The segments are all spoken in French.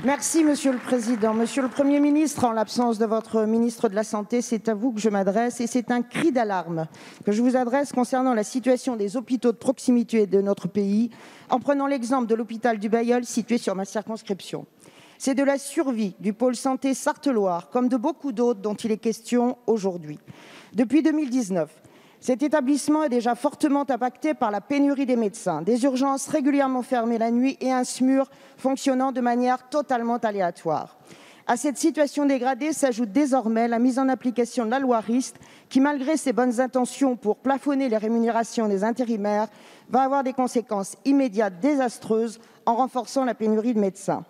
Merci, Monsieur le Président. Monsieur le Premier ministre, en l'absence de votre ministre de la Santé, c'est à vous que je m'adresse et c'est un cri d'alarme que je vous adresse concernant la situation des hôpitaux de proximité de notre pays, en prenant l'exemple de l'hôpital du Bailleul situé sur ma circonscription. C'est de la survie du pôle santé Sarthe-Loire, comme de beaucoup d'autres dont il est question aujourd'hui. Depuis 2019, cet établissement est déjà fortement impacté par la pénurie des médecins, des urgences régulièrement fermées la nuit et un SMUR fonctionnant de manière totalement aléatoire. À cette situation dégradée s'ajoute désormais la mise en application de la loi Rist qui, malgré ses bonnes intentions pour plafonner les rémunérations des intérimaires, va avoir des conséquences immédiates désastreuses en renforçant la pénurie de médecins.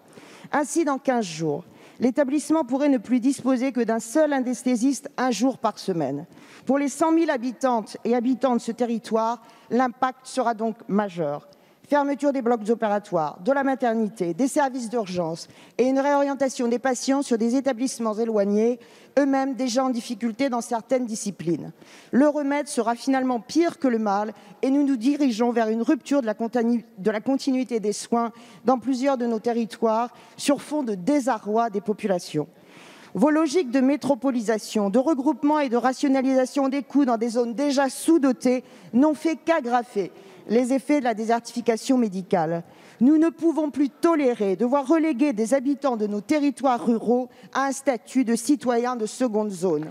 Ainsi, dans 15 jours, l'établissement pourrait ne plus disposer que d'un seul anesthésiste un jour par semaine. Pour les 100 000 habitantes et habitants de ce territoire, l'impact sera donc majeur. Fermeture des blocs opératoires, de la maternité, des services d'urgence et une réorientation des patients sur des établissements éloignés, eux-mêmes déjà en difficulté dans certaines disciplines. Le remède sera finalement pire que le mal et nous nous dirigeons vers une rupture de la continuité des soins dans plusieurs de nos territoires sur fond de désarroi des populations. Vos logiques de métropolisation, de regroupement et de rationalisation des coûts dans des zones déjà sous-dotées n'ont fait qu'aggraver les effets de la désertification médicale. Nous ne pouvons plus tolérer de voir reléguer des habitants de nos territoires ruraux à un statut de citoyens de seconde zone.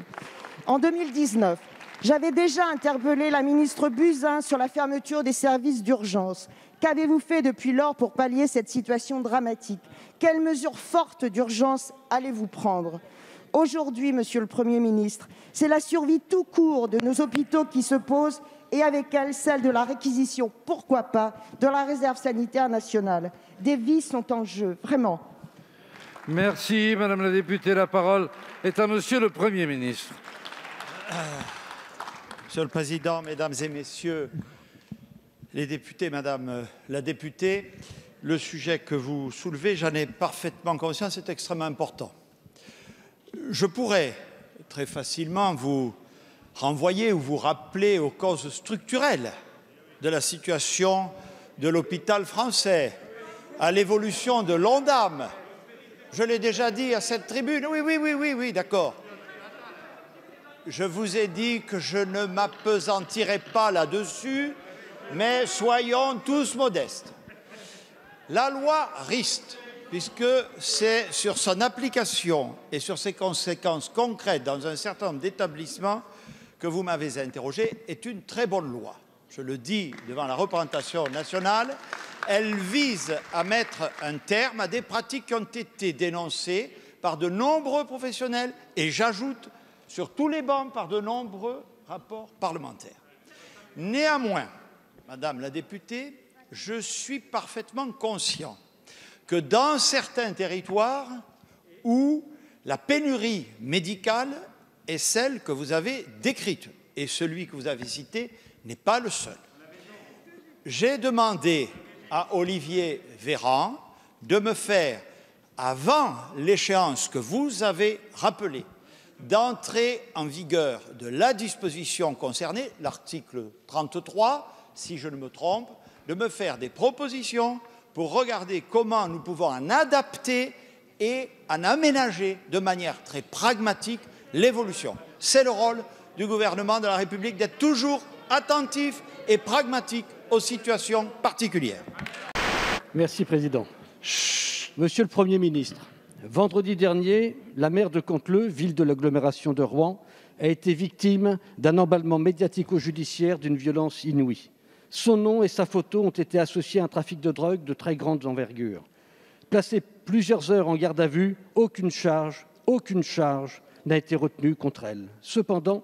En 2019, j'avais déjà interpellé la ministre Buzyn sur la fermeture des services d'urgence. Qu'avez-vous fait depuis lors pour pallier cette situation dramatique? Quelles mesures fortes d'urgence allez-vous prendre? Aujourd'hui, Monsieur le Premier ministre, c'est la survie tout court de nos hôpitaux qui se pose et avec elle, celle de la réquisition, pourquoi pas, de la réserve sanitaire nationale. Des vies sont en jeu, vraiment. Merci, Madame la députée. La parole est à Monsieur le Premier ministre. Monsieur le Président, Mesdames et Messieurs les députés, Madame la députée, le sujet que vous soulevez, j'en ai parfaitement conscience, est extrêmement important. Je pourrais très facilement vous renvoyer ou vous rappeler aux causes structurelles de la situation de l'hôpital français, à l'évolution de l'ONDAM. Je l'ai déjà dit à cette tribune. Oui, d'accord. Je vous ai dit que je ne m'appesantirais pas là-dessus, mais soyons tous modestes. La loi Rist, puisque c'est sur son application et sur ses conséquences concrètes dans un certain nombre d'établissements que vous m'avez interrogé, est une très bonne loi. Je le dis devant la représentation nationale, elle vise à mettre un terme à des pratiques qui ont été dénoncées par de nombreux professionnels et, j'ajoute, sur tous les bancs par de nombreux rapports parlementaires. Néanmoins, Madame la députée, je suis parfaitement conscient que dans certains territoires où la pénurie médicale est celle que vous avez décrite, et celui que vous avez cité n'est pas le seul. J'ai demandé à Olivier Véran de me faire, avant l'échéance que vous avez rappelée, d'entrer en vigueur de la disposition concernée, l'article 33, si je ne me trompe, de me faire des propositions pour regarder comment nous pouvons en adapter et en aménager de manière très pragmatique l'évolution. C'est le rôle du gouvernement de la République d'être toujours attentif et pragmatique aux situations particulières. Merci, Président. Monsieur le Premier ministre, vendredi dernier, la maire de Canteleu, ville de l'agglomération de Rouen, a été victime d'un emballement médiatico-judiciaire d'une violence inouïe. Son nom et sa photo ont été associés à un trafic de drogue de très grande envergure. Placée plusieurs heures en garde à vue, aucune charge n'a été retenue contre elle. Cependant,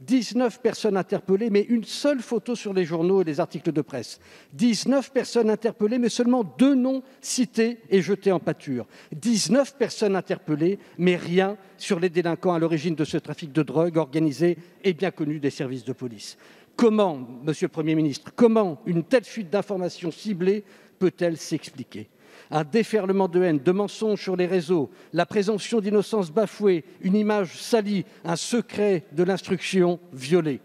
19 personnes interpellées, mais une seule photo sur les journaux et les articles de presse. 19 personnes interpellées, mais seulement 2 noms cités et jetés en pâture. 19 personnes interpellées, mais rien sur les délinquants à l'origine de ce trafic de drogue organisé et bien connu des services de police. Comment, Monsieur le Premier ministre, comment une telle fuite d'informations ciblées peut-elle s'expliquer? Un déferlement de haine, de mensonges sur les réseaux, la présomption d'innocence bafouée, une image salie, un secret de l'instruction violé.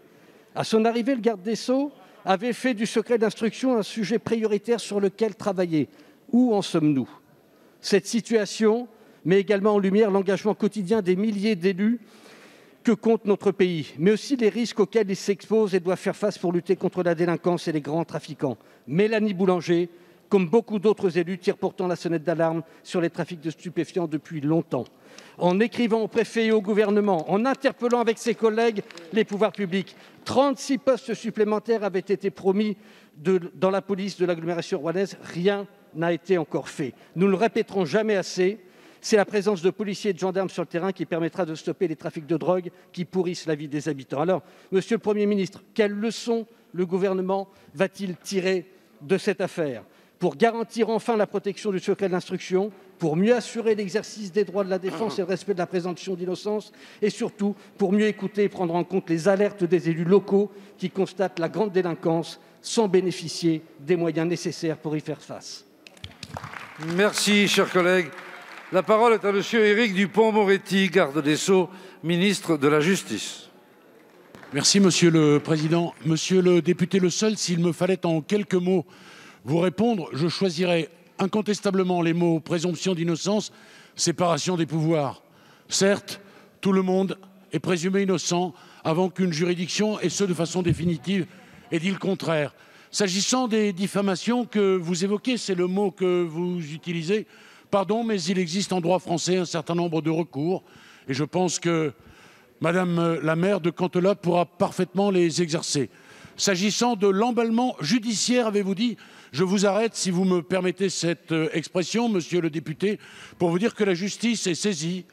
À son arrivée, le garde des Sceaux avait fait du secret d'instruction un sujet prioritaire sur lequel travailler. Où en sommes-nous? Cette situation met également en lumière l'engagement quotidien des milliers d'élus que compte notre pays, mais aussi les risques auxquels ils s'exposent et doivent faire face pour lutter contre la délinquance et les grands trafiquants. Mélanie Boulanger, comme beaucoup d'autres élus, tire pourtant la sonnette d'alarme sur les trafics de stupéfiants depuis longtemps. En écrivant au préfet et au gouvernement, en interpellant avec ses collègues les pouvoirs publics, 36 postes supplémentaires avaient été promis dans la police de l'agglomération rouennaise. Rien n'a été encore fait. Nous ne le répéterons jamais assez. C'est la présence de policiers et de gendarmes sur le terrain qui permettra de stopper les trafics de drogue qui pourrissent la vie des habitants. Alors, Monsieur le Premier ministre, quelles leçons le gouvernement va-t-il tirer de cette affaire pour garantir enfin la protection du secret de l'instruction, pour mieux assurer l'exercice des droits de la défense et le respect de la présomption d'innocence, et surtout pour mieux écouter et prendre en compte les alertes des élus locaux qui constatent la grande délinquance sans bénéficier des moyens nécessaires pour y faire face. Merci, chers collègues. La parole est à monsieur Éric Dupond-Moretti, garde des Sceaux, ministre de la Justice. Merci, Monsieur le Président. Monsieur le député Le Seul, s'il me fallait en quelques mots vous répondre, je choisirais incontestablement les mots présomption d'innocence, séparation des pouvoirs. Certes, tout le monde est présumé innocent avant qu'une juridiction, et ce de façon définitive, ait dit le contraire. S'agissant des diffamations que vous évoquez, c'est le mot que vous utilisez, pardon, mais il existe en droit français un certain nombre de recours, et je pense que Madame la maire de Canteleu pourra parfaitement les exercer. S'agissant de l'emballement judiciaire, avez-vous dit, je vous arrête, si vous me permettez cette expression, monsieur le député, pour vous dire que la justice est saisie,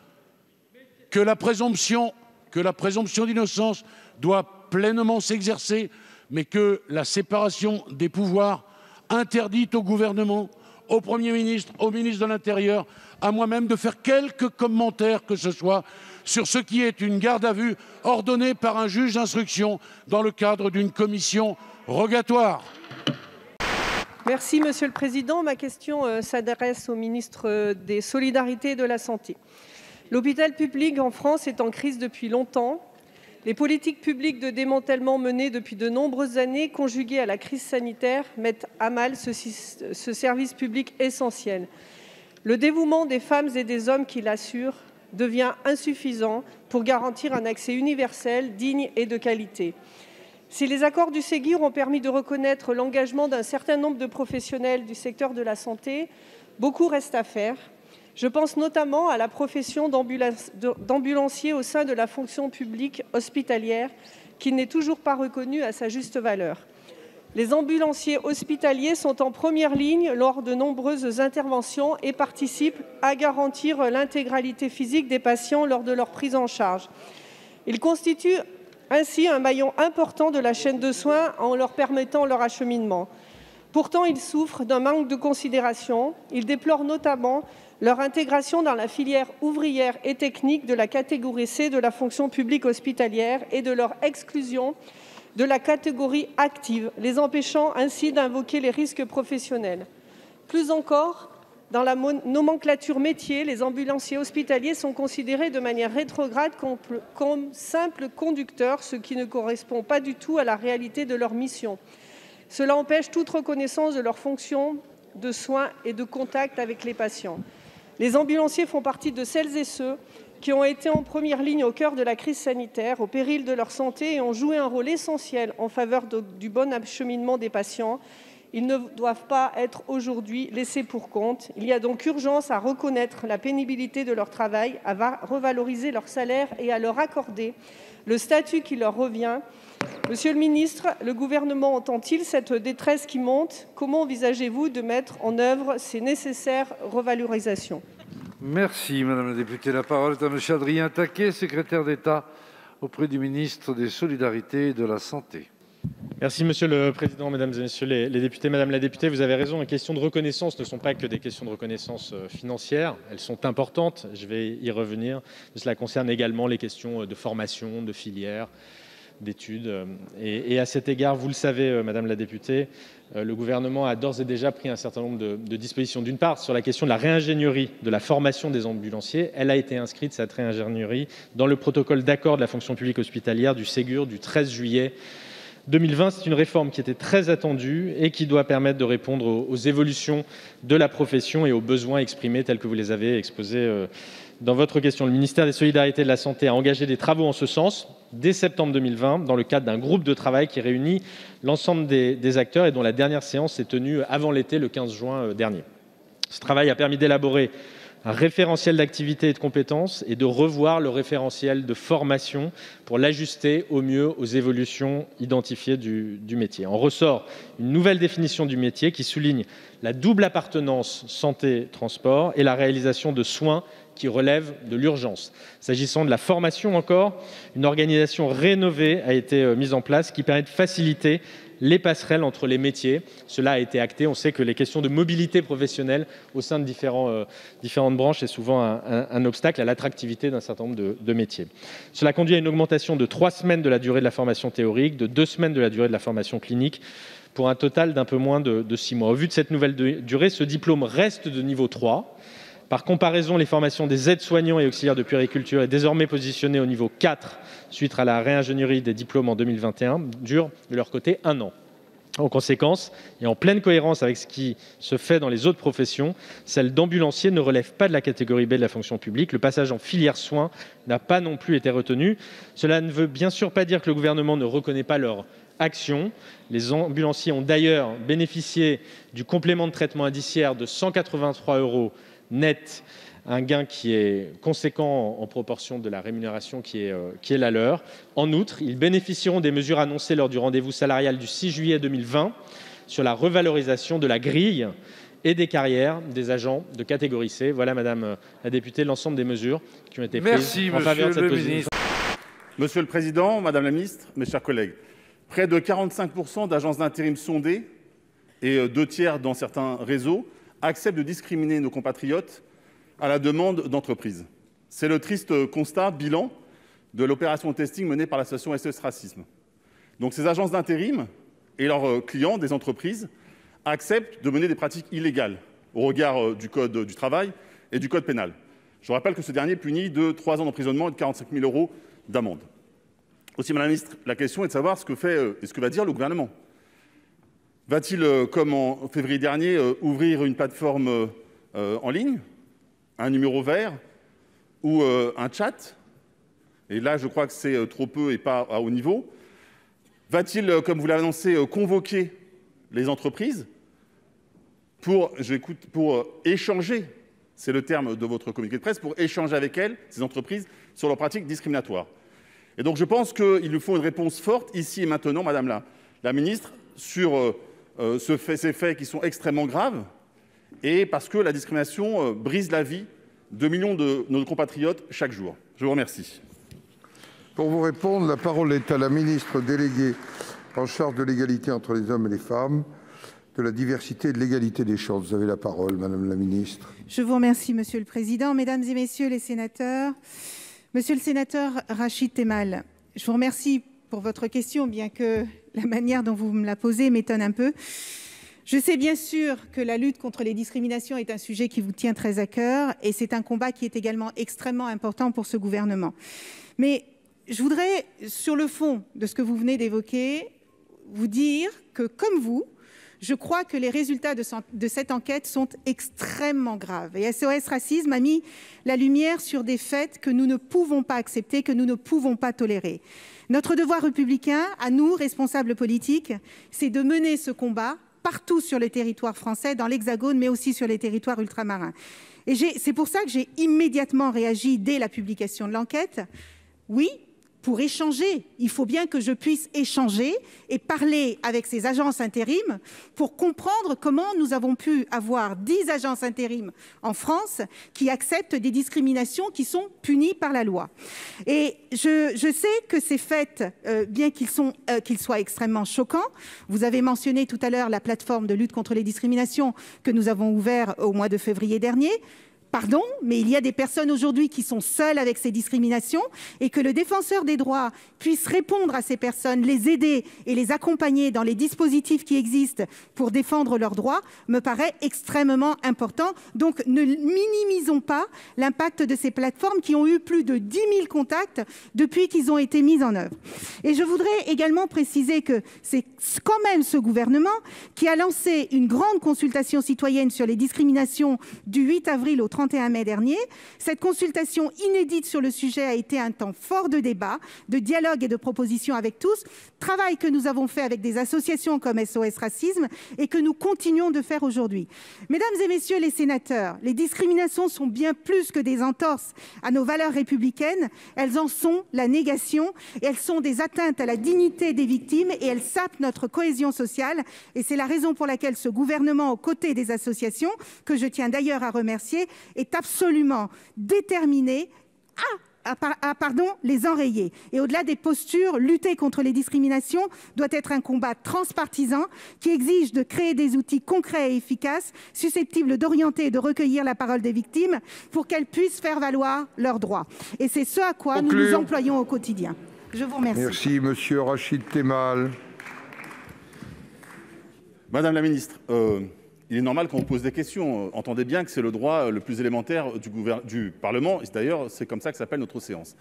que la présomption d'innocence doit pleinement s'exercer, mais que la séparation des pouvoirs interdite au gouvernement, au Premier ministre, au ministre de l'Intérieur, à moi-même de faire quelque commentaire que ce soit sur ce qui est une garde à vue ordonnée par un juge d'instruction dans le cadre d'une commission rogatoire. Merci, Monsieur le Président. Ma question s'adresse au ministre des Solidarités et de la Santé. L'hôpital public en France est en crise depuis longtemps. Les politiques publiques de démantèlement menées depuis de nombreuses années, conjuguées à la crise sanitaire, mettent à mal ce service public essentiel. Le dévouement des femmes et des hommes qui l'assurent devient insuffisant pour garantir un accès universel, digne et de qualité. Si les accords du Ségur ont permis de reconnaître l'engagement d'un certain nombre de professionnels du secteur de la santé, beaucoup reste à faire. Je pense notamment à la profession d'ambulancier au sein de la fonction publique hospitalière, qui n'est toujours pas reconnue à sa juste valeur. Les ambulanciers hospitaliers sont en première ligne lors de nombreuses interventions et participent à garantir l'intégralité physique des patients lors de leur prise en charge. Ils constituent ainsi un maillon important de la chaîne de soins en leur permettant leur acheminement. Pourtant, ils souffrent d'un manque de considération. Ils déplorent notamment leur intégration dans la filière ouvrière et technique de la catégorie C de la fonction publique hospitalière et de leur exclusion de la catégorie active, les empêchant ainsi d'invoquer les risques professionnels. Plus encore, dans la nomenclature métier, les ambulanciers hospitaliers sont considérés de manière rétrograde comme simples conducteurs, ce qui ne correspond pas du tout à la réalité de leur mission. Cela empêche toute reconnaissance de leur fonction de soins et de contact avec les patients. Les ambulanciers font partie de celles et ceux qui ont été en première ligne au cœur de la crise sanitaire, au péril de leur santé, et ont joué un rôle essentiel en faveur du bon acheminement des patients. Ils ne doivent pas être aujourd'hui laissés pour compte. Il y a donc urgence à reconnaître la pénibilité de leur travail, à revaloriser leur salaire et à leur accorder le statut qui leur revient. Monsieur le ministre, le gouvernement entend-il cette détresse qui monte? Comment envisagez-vous de mettre en œuvre ces nécessaires revalorisations? Merci, Madame la députée. La parole est à Monsieur Adrien Taquet, secrétaire d'État auprès du ministre des Solidarités et de la Santé. Merci, Monsieur le Président, Mesdames et Messieurs les députés. Madame la députée, vous avez raison, les questions de reconnaissance ne sont pas que des questions de reconnaissance financière. Elles sont importantes, je vais y revenir. Cela concerne également les questions de formation, de filière, d'études. Et à cet égard, vous le savez, Madame la députée, le gouvernement a d'ores et déjà pris un certain nombre de dispositions. D'une part, sur la question de la réingénierie de la formation des ambulanciers, elle a été inscrite, cette réingénierie, dans le protocole d'accord de la fonction publique hospitalière du Ségur du 13 juillet 2020. C'est une réforme qui était très attendue et qui doit permettre de répondre aux évolutions de la profession et aux besoins exprimés tels que vous les avez exposés dans votre question. Le ministère des Solidarités et de la Santé a engagé des travaux en ce sens dès septembre 2020 dans le cadre d'un groupe de travail qui réunit l'ensemble des acteurs et dont la dernière séance s'est tenue avant l'été, le 15 juin dernier. Ce travail a permis d'élaborer un référentiel d'activité et de compétences et de revoir le référentiel de formation pour l'ajuster au mieux aux évolutions identifiées du métier. En ressort une nouvelle définition du métier qui souligne la double appartenance santé-transport et la réalisation de soins qui relèvent de l'urgence. S'agissant de la formation encore, une organisation rénovée a été mise en place qui permet de faciliter les passerelles entre les métiers. Cela a été acté. On sait que les questions de mobilité professionnelle au sein de différentes branches est souvent un obstacle à l'attractivité d'un certain nombre de métiers. Cela conduit à une augmentation de 3 semaines de la durée de la formation théorique, de 2 semaines de la durée de la formation clinique, pour un total d'un peu moins de 6 mois. Au vu de cette nouvelle durée, ce diplôme reste de niveau 3. Par comparaison, les formations des aides-soignants et auxiliaires de puériculture est désormais positionnées au niveau 4 suite à la réingénierie des diplômes en 2021, durent de leur côté 1 an. En conséquence, et en pleine cohérence avec ce qui se fait dans les autres professions, celle d'ambulancier ne relève pas de la catégorie B de la fonction publique. Le passage en filière soins n'a pas non plus été retenu. Cela ne veut bien sûr pas dire que le gouvernement ne reconnaît pas leur action. Les ambulanciers ont d'ailleurs bénéficié du complément de traitement indiciaire de 183 € net, un gain qui est conséquent en proportion de la rémunération qui est la leur. En outre, ils bénéficieront des mesures annoncées lors du rendez-vous salarial du 6 juillet 2020 sur la revalorisation de la grille et des carrières des agents de catégorie C. Voilà, Madame la députée, l'ensemble des mesures qui ont été prises en faveur de cette position. Monsieur le Président, Madame la Ministre, mes chers collègues, près de 45% d'agences d'intérim sondées et 2 tiers dans certains réseaux acceptent de discriminer nos compatriotes à la demande d'entreprises. C'est le triste bilan de l'opération testing menée par l'association SOS Racisme. Donc ces agences d'intérim et leurs clients, des entreprises, acceptent de mener des pratiques illégales au regard du Code du travail et du Code pénal. Je rappelle que ce dernier punit de 3 ans d'emprisonnement et de 45 000 € d'amende. Aussi, Madame la Ministre, la question est de savoir ce que va dire le gouvernement. Va-t-il, comme en février dernier, ouvrir une plateforme en ligne, un numéro vert ou un chat? Et là, je crois que c'est trop peu et pas à haut niveau. Va-t-il, comme vous l'avez annoncé, convoquer les entreprises pour échanger, c'est le terme de votre communiqué de presse, pour échanger avec elles, ces entreprises, sur leurs pratiques discriminatoires? Et donc, je pense qu'il nous faut une réponse forte, ici et maintenant, Madame la Ministre, sur ces faits qui sont extrêmement graves, et parce que la discrimination brise la vie de millions de nos compatriotes chaque jour. Je vous remercie. Pour vous répondre, la parole est à la ministre déléguée en charge de l'égalité entre les hommes et les femmes, de la diversité et de l'égalité des chances. Vous avez la parole, Madame la ministre. Je vous remercie, Monsieur le Président. Mesdames et Messieurs les sénateurs, Monsieur le sénateur Rachid Temal, je vous remercie pour votre question, bien que la manière dont vous me la posez m'étonne un peu. Je sais bien sûr que la lutte contre les discriminations est un sujet qui vous tient très à cœur et c'est un combat qui est également extrêmement important pour ce gouvernement. Mais je voudrais, sur le fond de ce que vous venez d'évoquer, vous dire que, comme vous, je crois que les résultats de cette enquête sont extrêmement graves. Et SOS Racisme a mis la lumière sur des faits que nous ne pouvons pas accepter, que nous ne pouvons pas tolérer. Notre devoir républicain, à nous, responsables politiques, c'est de mener ce combat partout sur le territoire français, dans l'Hexagone, mais aussi sur les territoires ultramarins. Et c'est pour ça que j'ai immédiatement réagi dès la publication de l'enquête. Oui, pour échanger, il faut bien que je puisse échanger et parler avec ces agences intérim pour comprendre comment nous avons pu avoir 10 agences intérim en France qui acceptent des discriminations qui sont punies par la loi. Et je sais que ces faits, bien qu'ils soient extrêmement choquants, vous avez mentionné tout à l'heure la plateforme de lutte contre les discriminations que nous avons ouverte au mois de février dernier. Pardon, mais il y a des personnes aujourd'hui qui sont seules avec ces discriminations et que le défenseur des droits puisse répondre à ces personnes, les aider et les accompagner dans les dispositifs qui existent pour défendre leurs droits me paraît extrêmement important. Donc ne minimisons pas l'impact de ces plateformes qui ont eu plus de 10 000 contacts depuis qu'ils ont été mis en œuvre. Et je voudrais également préciser que c'est quand même ce gouvernement qui a lancé une grande consultation citoyenne sur les discriminations du 8 avril au 31 mai dernier. Cette consultation inédite sur le sujet a été un temps fort de débat, de dialogue et de propositions avec tous, travail que nous avons fait avec des associations comme SOS Racisme et que nous continuons de faire aujourd'hui. Mesdames et messieurs les sénateurs, les discriminations sont bien plus que des entorses à nos valeurs républicaines, elles en sont la négation et elles sont des atteintes à la dignité des victimes et elles sapent notre cohésion sociale. Et c'est la raison pour laquelle ce gouvernement, aux côtés des associations, que je tiens d'ailleurs à remercier, est absolument déterminé à les enrayer. Et au-delà des postures, lutter contre les discriminations doit être un combat transpartisan qui exige de créer des outils concrets et efficaces, susceptibles d'orienter et de recueillir la parole des victimes pour qu'elles puissent faire valoir leurs droits. Et c'est ce à quoi nous nous employons au quotidien. Je vous remercie. Merci, monsieur Rachid Temal. Madame la ministre, il est normal qu'on pose des questions. Entendez bien que c'est le droit le plus élémentaire du Parlement. Et d'ailleurs, c'est comme ça que s'appelle notre séance.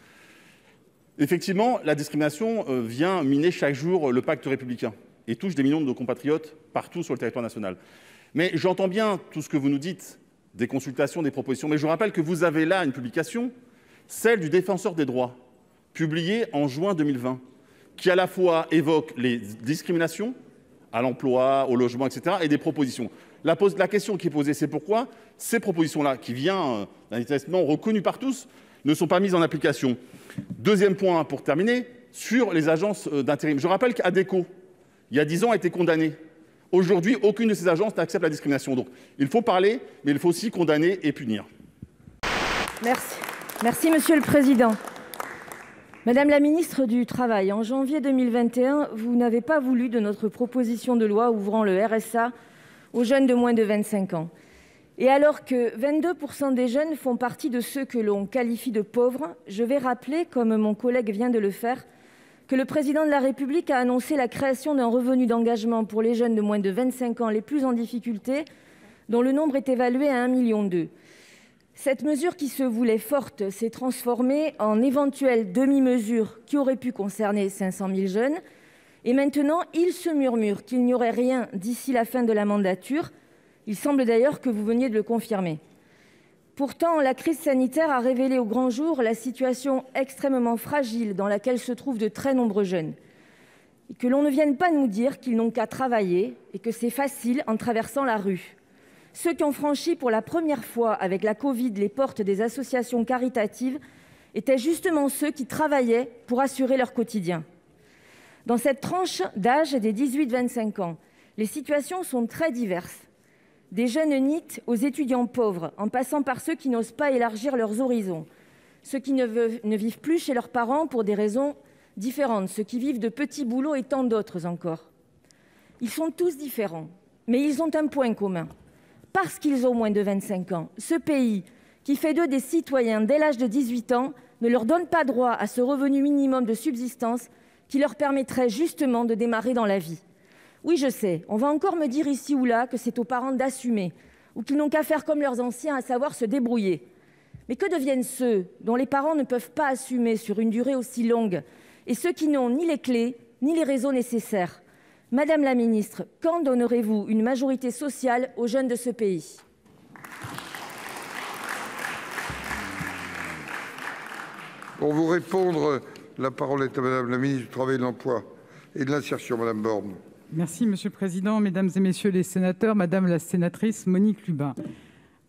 Effectivement, la discrimination vient miner chaque jour le pacte républicain et touche des millions de nos compatriotes partout sur le territoire national. Mais j'entends bien tout ce que vous nous dites, des consultations, des propositions. Mais je vous rappelle que vous avez là une publication, celle du Défenseur des droits, publiée en juin 2020, qui à la fois évoque les discriminations à l'emploi, au logement, etc., et des propositions. La question qui est posée, c'est pourquoi ces propositions-là, qui viennent d'un établissement reconnu par tous, ne sont pas mises en application. Deuxième point, pour terminer, sur les agences d'intérim. Je rappelle qu'Adecco, il y a 10 ans, a été condamnée. Aujourd'hui, aucune de ces agences n'accepte la discrimination. Donc, il faut parler, mais il faut aussi condamner et punir. Merci, Monsieur le Président. Madame la ministre du Travail, en janvier 2021, vous n'avez pas voulu de notre proposition de loi ouvrant le RSA aux jeunes de moins de 25 ans. Et alors que 22% des jeunes font partie de ceux que l'on qualifie de pauvres, je vais rappeler, comme mon collègue vient de le faire, que le Président de la République a annoncé la création d'un revenu d'engagement pour les jeunes de moins de 25 ans les plus en difficulté, dont le nombre est évalué à 1,2 million. Cette mesure qui se voulait forte s'est transformée en éventuelle demi-mesure qui aurait pu concerner 500 000 jeunes. Et maintenant, il se murmure qu'il n'y aurait rien d'ici la fin de la mandature. Il semble d'ailleurs que vous veniez de le confirmer. Pourtant, la crise sanitaire a révélé au grand jour la situation extrêmement fragile dans laquelle se trouvent de très nombreux jeunes. Et que l'on ne vienne pas nous dire qu'ils n'ont qu'à travailler et que c'est facile en traversant la rue. Ceux qui ont franchi pour la première fois avec la Covid les portes des associations caritatives étaient justement ceux qui travaillaient pour assurer leur quotidien. Dans cette tranche d'âge des 18-25 ans, les situations sont très diverses. Des jeunes NEET aux étudiants pauvres, en passant par ceux qui n'osent pas élargir leurs horizons, ceux qui ne vivent plus chez leurs parents pour des raisons différentes, ceux qui vivent de petits boulots et tant d'autres encore. Ils sont tous différents, mais ils ont un point commun. Parce qu'ils ont moins de 25 ans, ce pays, qui fait d'eux des citoyens dès l'âge de 18 ans, ne leur donne pas droit à ce revenu minimum de subsistance qui leur permettrait justement de démarrer dans la vie. Oui, je sais, on va encore me dire ici ou là que c'est aux parents d'assumer, ou qu'ils n'ont qu'à faire comme leurs anciens, à savoir se débrouiller. Mais que deviennent ceux dont les parents ne peuvent pas assumer sur une durée aussi longue, et ceux qui n'ont ni les clés, ni les réseaux nécessaires ? Madame la ministre, quand donnerez-vous une majorité sociale aux jeunes de ce pays ? Pour vous répondre, la parole est à Madame la ministre du Travail, de l'Emploi et de l'Insertion, Madame Borne. Merci, Monsieur le Président, Mesdames et Messieurs les sénateurs, Madame la sénatrice Monique Lubin.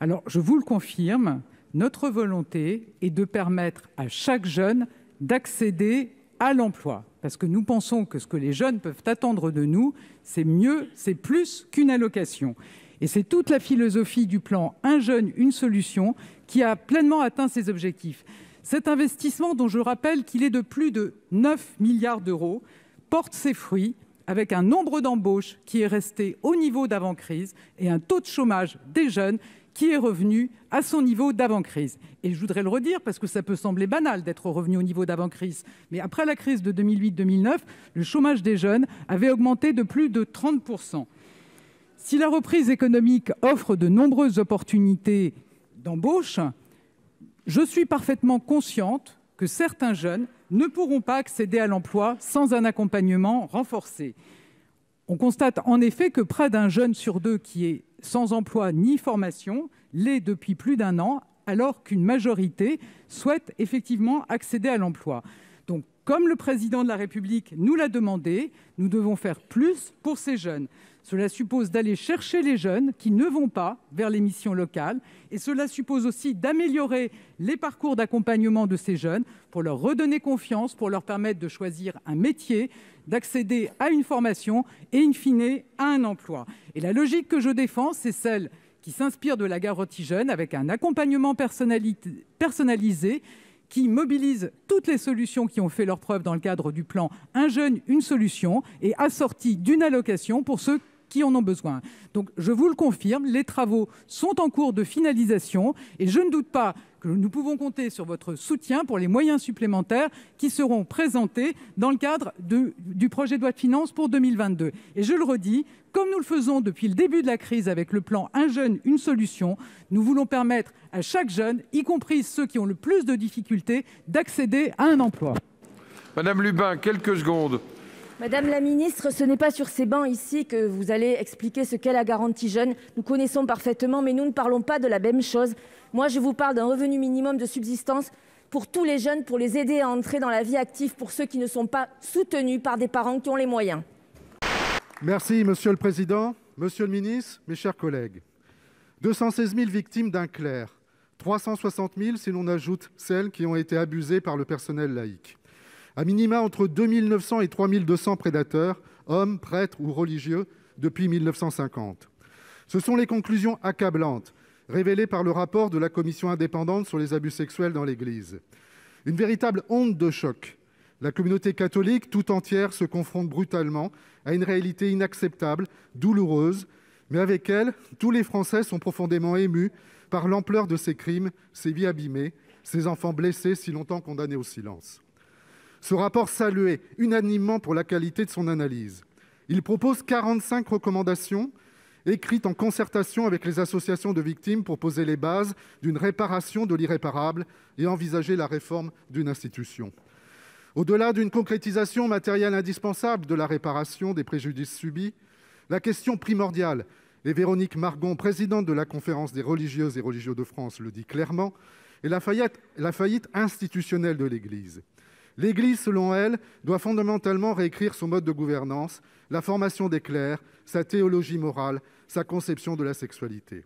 Alors, je vous le confirme, notre volonté est de permettre à chaque jeune d'accéder à l'emploi. Parce que nous pensons que ce que les jeunes peuvent attendre de nous, c'est mieux, c'est plus qu'une allocation. Et c'est toute la philosophie du plan « Un jeune, une solution » qui a pleinement atteint ses objectifs. Cet investissement, dont je rappelle qu'il est de plus de 9 milliards d'euros, porte ses fruits avec un nombre d'embauches qui est resté au niveau d'avant-crise et un taux de chômage des jeunes qui est revenu à son niveau d'avant-crise. Et je voudrais le redire parce que ça peut sembler banal d'être revenu au niveau d'avant-crise, mais après la crise de 2008-2009, le chômage des jeunes avait augmenté de plus de 30%. Si la reprise économique offre de nombreuses opportunités d'embauche, je suis parfaitement consciente que certains jeunes ne pourront pas accéder à l'emploi sans un accompagnement renforcé. On constate en effet que près d'un jeune sur deux qui est sans emploi ni formation l'est depuis plus d'1 an, alors qu'une majorité souhaite effectivement accéder à l'emploi. Donc, comme le président de la République nous l'a demandé, nous devons faire plus pour ces jeunes. Cela suppose d'aller chercher les jeunes qui ne vont pas vers les missions locales et cela suppose aussi d'améliorer les parcours d'accompagnement de ces jeunes pour leur redonner confiance, pour leur permettre de choisir un métier, d'accéder à une formation et, in fine, à un emploi. Et la logique que je défends, c'est celle qui s'inspire de la garantie jeune avec un accompagnement personnalisé qui mobilise toutes les solutions qui ont fait leur preuve dans le cadre du plan « Un jeune, une solution » et assorti d'une allocation pour ceux qui en ont besoin. Donc, je vous le confirme, les travaux sont en cours de finalisation et je ne doute pas que nous pouvons compter sur votre soutien pour les moyens supplémentaires qui seront présentés dans le cadre du projet de loi de finances pour 2022. Et je le redis, comme nous le faisons depuis le début de la crise avec le plan « Un jeune, une solution », nous voulons permettre à chaque jeune, y compris ceux qui ont le plus de difficultés, d'accéder à un emploi. Madame Lubin, quelques secondes. Madame la ministre, ce n'est pas sur ces bancs ici que vous allez expliquer ce qu'est la garantie jeune. Nous connaissons parfaitement, mais nous ne parlons pas de la même chose. Moi, je vous parle d'un revenu minimum de subsistance pour tous les jeunes, pour les aider à entrer dans la vie active, pour ceux qui ne sont pas soutenus par des parents qui ont les moyens. Merci, Monsieur le Président. Monsieur le ministre, mes chers collègues. 216 000 victimes d'un clerc, 360 000 si l'on ajoute celles qui ont été abusées par le personnel laïque. À minima, entre 2 900 et 3 200 prédateurs, hommes, prêtres ou religieux, depuis 1950. Ce sont les conclusions accablantes révélées par le rapport de la commission indépendante sur les abus sexuels dans l'Église. Une véritable onde de choc. La communauté catholique tout entière se confronte brutalement à une réalité inacceptable, douloureuse, mais avec elle, tous les Français sont profondément émus par l'ampleur de ces crimes, ces vies abîmées, ces enfants blessés si longtemps condamnés au silence. Ce rapport saluait unanimement pour la qualité de son analyse. Il propose 45 recommandations écrites en concertation avec les associations de victimes pour poser les bases d'une réparation de l'irréparable et envisager la réforme d'une institution. Au-delà d'une concrétisation matérielle indispensable de la réparation des préjudices subis, la question primordiale, et Véronique Margon, présidente de la Conférence des religieuses et religieux de France, le dit clairement, est la faillite institutionnelle de l'Église. L'Église, selon elle, doit fondamentalement réécrire son mode de gouvernance, la formation des clercs, sa théologie morale, sa conception de la sexualité.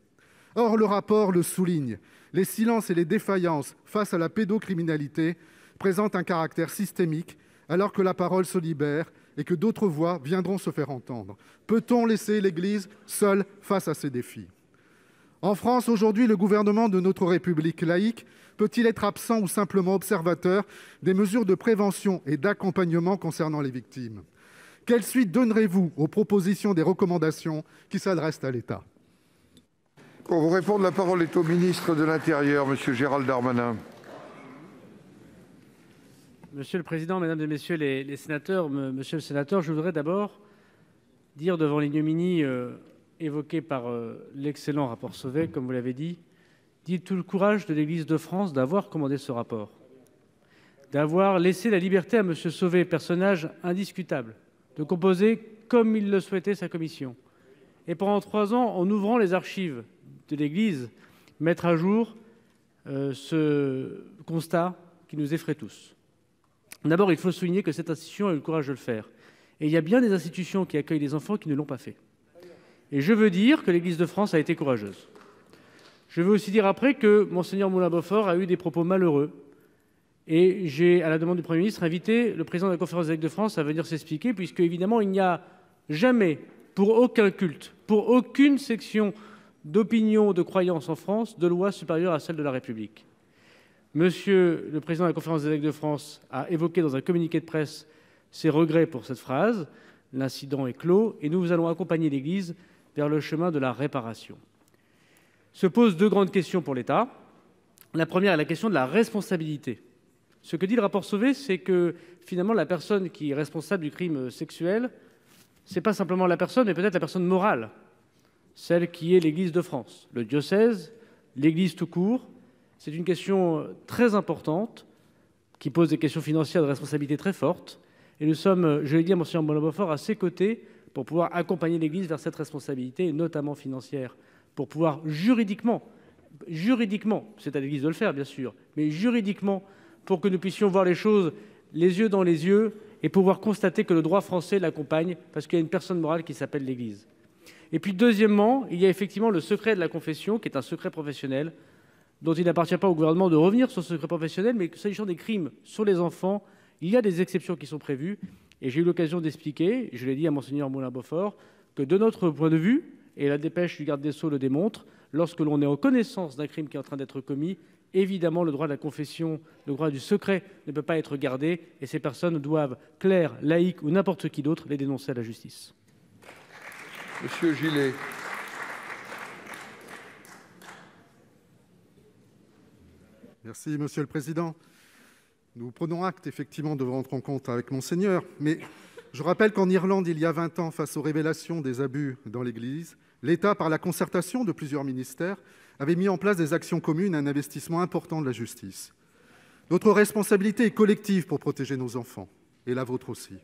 Or, le rapport le souligne, les silences et les défaillances face à la pédocriminalité présentent un caractère systémique, alors que la parole se libère et que d'autres voix viendront se faire entendre. Peut-on laisser l'Église seule face à ces défis ? En France, aujourd'hui, le gouvernement de notre République laïque peut-il être absent ou simplement observateur des mesures de prévention et d'accompagnement concernant les victimes ? Quelle suite donnerez-vous aux propositions des recommandations qui s'adressent à l'État ? Pour vous répondre, la parole est au ministre de l'Intérieur, M. Gérald Darmanin. Monsieur le Président, Mesdames et Messieurs les sénateurs, Monsieur le Sénateur, je voudrais d'abord dire devant l'ignominie évoquée par l'excellent rapport Sauvé, comme vous l'avez dit tout le courage de l'Église de France d'avoir commandé ce rapport, d'avoir laissé la liberté à M. Sauvé, personnage indiscutable, de composer comme il le souhaitait sa commission. Et pendant 3 ans, en ouvrant les archives de l'Église, mettre à jour ce constat qui nous effraie tous. D'abord, il faut souligner que cette institution a eu le courage de le faire. Et il y a bien des institutions qui accueillent des enfants qui ne l'ont pas fait. Et je veux dire que l'Église de France a été courageuse. Je veux aussi dire après que Monseigneur Moulin-Beaufort a eu des propos malheureux. Et j'ai, à la demande du Premier ministre, invité le président de la Conférence des évêques de France à venir s'expliquer, puisque, évidemment, il n'y a jamais, pour aucun culte, pour aucune section d'opinion, de croyance en France, de loi supérieure à celle de la République. Monsieur le président de la Conférence des évêques de France a évoqué dans un communiqué de presse ses regrets pour cette phrase. l'incident est clos et nous allons accompagner l'Église vers le chemin de la réparation. Se posent deux grandes questions pour l'État. La première est la question de la responsabilité. Ce que dit le rapport Sauvé, c'est que finalement la personne qui est responsable du crime sexuel, ce n'est pas simplement la personne, mais peut-être la personne morale, celle qui est l'Église de France, le diocèse, l'Église tout court. C'est une question très importante qui pose des questions financières de responsabilité très fortes. Et nous sommes, je l'ai dit à Mgr Mboulaa-Beaufort, à ses côtés pour pouvoir accompagner l'Église vers cette responsabilité, notamment financière, pour pouvoir juridiquement, c'est à l'Église de le faire bien sûr, mais juridiquement, pour que nous puissions voir les choses les yeux dans les yeux et pouvoir constater que le droit français l'accompagne parce qu'il y a une personne morale qui s'appelle l'Église. Et puis deuxièmement, il y a effectivement le secret de la confession, qui est un secret professionnel, dont il n'appartient pas au gouvernement de revenir sur ce secret professionnel, mais s'agissant des crimes sur les enfants, il y a des exceptions qui sont prévues. Et j'ai eu l'occasion d'expliquer, je l'ai dit à Mgr Mboulaa-Beaufort, que de notre point de vue, et la dépêche du garde des Sceaux le démontre, lorsque l'on est en connaissance d'un crime qui est en train d'être commis, évidemment, le droit de la confession, le droit du secret ne peut pas être gardé et ces personnes doivent, clercs, laïcs ou n'importe qui d'autre, les dénoncer à la justice. Monsieur Gillet. Merci, Monsieur le Président. Nous prenons acte effectivement de votre rencontre avec Monseigneur, mais je rappelle qu'en Irlande, il y a 20 ans, face aux révélations des abus dans l'Église, l'État, par la concertation de plusieurs ministères, avait mis en place des actions communes, un investissement important de la justice. Notre responsabilité est collective pour protéger nos enfants, et la vôtre aussi.